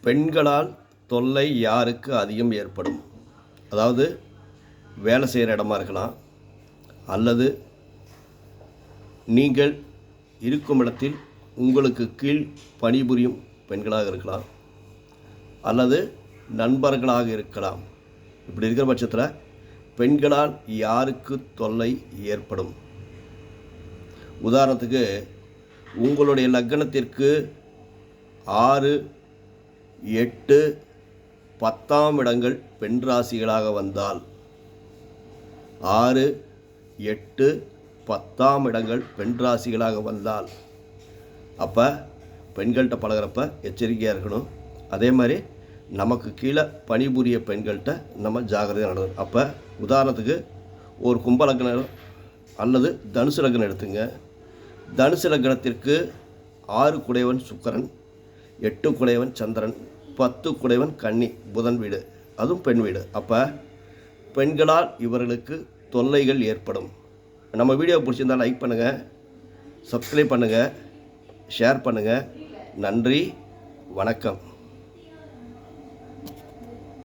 பெண்களால் தொல்லை யாருக்கு அதிகம் ஏற்படும்? அதாவது வேலை செய்கிற இடமா இருக்கலாம், அல்லது நீங்கள் இருக்கும் இடத்தில் உங்களுக்கு கீழ் பணிபுரியும் பெண்களாக இருக்கலாம், அல்லது நண்பர்களாக இருக்கலாம். இப்படி இருக்கிற பட்சத்தில் பெண்களால் யாருக்கு தொல்லை ஏற்படும்? உதாரணத்துக்கு, உங்களுடைய லக்னத்திற்கு 6, 8, 10ஆம் இடங்கள் பெண் ராசிகளாக வந்தால், 6, 8, 10ஆம் இடங்கள் பெண் ராசிகளாக வந்தால், அப்போ பெண்கள்கிட்ட பழகிறப்ப எச்சரிக்கையாக இருக்கணும். அதே மாதிரி நமக்கு கீழே பணிபுரிய பெண்கள்கிட்ட நம்ம ஜாகிரதையாக நடக்கணும். அப்போ உதாரணத்துக்கு ஒரு கும்ப லக்னம் அல்லது தனுசு லக்னம் எடுத்துங்க. தனுசு லக்னத்திற்கு 6 குடையவன் சுக்கிரன், 8 குடையவன் சந்திரன், 10 குடையவன் கன்னி புதன் வீடு, அதுவும் பெண் வீடு. அப்போ பெண்களால் இவர்களுக்கு தொல்லைகள் ஏற்படும். நம்ம வீடியோ பிடிச்சிருந்தால் லைக் பண்ணுங்கள், சப்ஸ்கிரைப் பண்ணுங்கள், ஷேர் பண்ணுங்கள். நன்றி, வணக்கம்.